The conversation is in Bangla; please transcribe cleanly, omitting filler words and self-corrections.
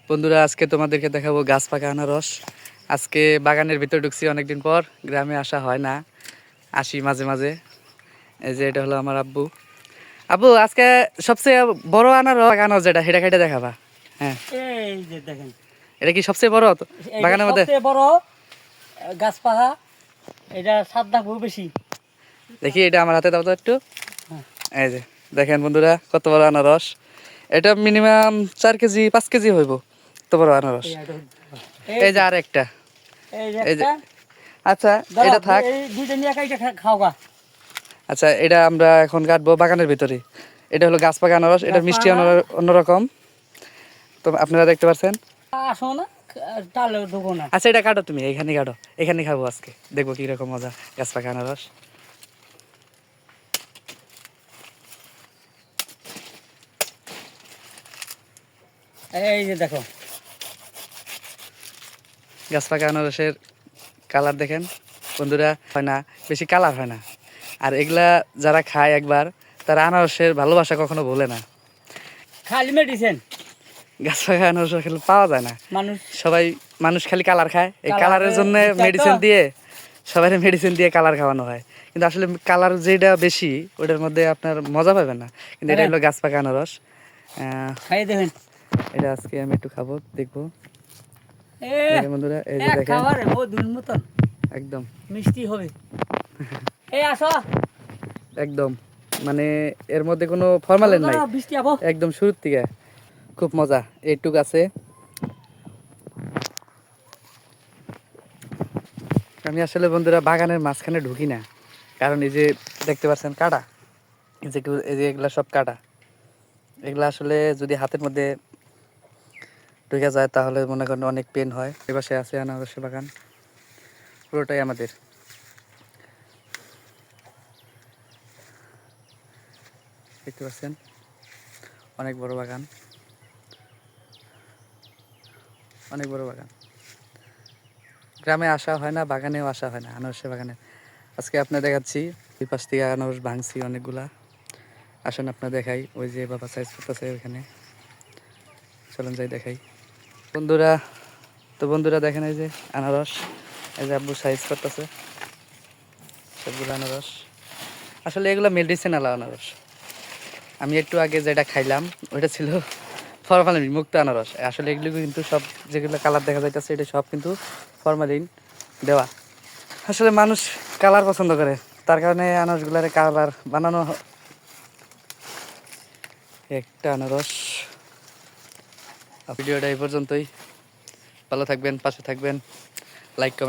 বন্ধুরা আজকে তোমাদেরকে দেখাবো গাছ পাকা আনারস। আজকে বাগানের ভিতর ঢুকছি, অনেকদিন পর। গ্রামে আসা হয় না, আসি মাঝে মাঝে। এই যে এটা হলো আমার আব্বু। আব্বু, আজকে সবচেয়ে বড় আনারস যেটা, সেটা খাইতে দেখাবা। হ্যাঁ, এই যে দেখেন, এটা কি সবচেয়ে বড় বাগানের মধ্যে? সবচেয়ে বড় গাছ পাকা। এটা সাতটা খুব বেশি। দেখি এটা আমার হাতে দাও তো একটু। হ্যাঁ। এই যে দেখেন বন্ধুরা, কত বড় আনারস। এটা মিনিমাম 4 কেজি 5 কেজি হইব, কত বড় আনারস। এই যে আর একটা, এই যে। আচ্ছা, এটা থাক। দুইটা নিয়ে কাইটা খাও গা। আচ্ছা, এটা আমরা এখন কাটবো বাগানের ভিতরে। এটা হলো গাছ পাকা আনারস, এটার মিষ্টি অন্যরকম, তো আপনারা দেখতে পাচ্ছেন। আসো না, তাহলে ঢুকো না। আচ্ছা, এটা কাটো, তুমি এখানে কাটো, এখানে খাবো আজকে, দেখবো কিরকম মজা গাছ পাকা আনারস। এই যে দেখো, গাছ পাকা আনারসের কালার দেখেন বন্ধুরা, হয় না বেশি কালার হয় না। আর এগুলা যারা খায় একবার, তারা আনারসের ভালোবাসা কখনো ভোলে না। খালি মেডিসিন। গাছ পাকা আনারস খেলে পাওয়া যায় না। সবাই মানুষ খালি কালার খায়, এই কালারের জন্য মেডিসিন দিয়ে, সবাই মেডিসিন দিয়ে কালার খাওয়ানো হয়। কিন্তু আসলে কালার যেটা বেশি, ওটার মধ্যে আপনার মজা পাবেন না। কিন্তু এটা হলো গাছ পাকা আনারস। খাই দেখেন, এটা আজকে আমি একটু খাবো, দেখবো বন্ধুরা। এই যে দেখেন, খাবারে মধুর মতন একদম মিষ্টি হবে। এই আসো, একদম মানে এর মধ্যে কোনো ফরমালিন নাই, বৃষ্টি আবো একদম শুরুর থেকে। খুব মজা এইটুক আছে। আমি আসলে বন্ধুরা বাগানের মাঝখানে ঢুকি না, কারণ এই যে দেখতে পাচ্ছেন কাটা, এই যে এগুলা সব কাটা। এগুলা আসলে যদি হাতের মধ্যে ঢুকে যায় তাহলে মনে করেন অনেক পেন হয়। এপাশে আছে আনারসের বাগান, পুরোটাই আমাদের। দেখতে পাচ্ছেন অনেক বড় বাগান, অনেক বড় বাগান। গ্রামে আসা হয় না, বাগানেও আসা হয় না আনারসের বাগানে। আজকে আপনার দেখাচ্ছি, দুই পাশ থেকে আনারস ভাঙছি অনেকগুলা। আসেন আপনার দেখাই, ওই যে বাবা সাইজ করতেছে ওইখানে, চলেন যাই দেখাই বন্ধুরা। তো বন্ধুরা দেখেন, এই যে আনারস, এই যে আব্বু সাইজ করতেছে সবগুলো আনারস। আসলে এগুলো মেডিসিনাল আনারস। আমি একটু আগে যেটা খাইলাম ওইটা ছিল ফরমালিন মুক্ত আনারস। আসলে এগুলো কিন্তু সব, যেগুলো কালার দেখা যাইতেছে, এটা সব কিন্তু ফরমালিন দেওয়া। আসলে মানুষ কালার পছন্দ করে, তার কারণে আনারসগুলার কালার বানানো। একটা আনারস। ভিডিওটা এই পর্যন্তই। ভালো থাকবেন, পাশে থাকবেন, লাইক কমেন্ট।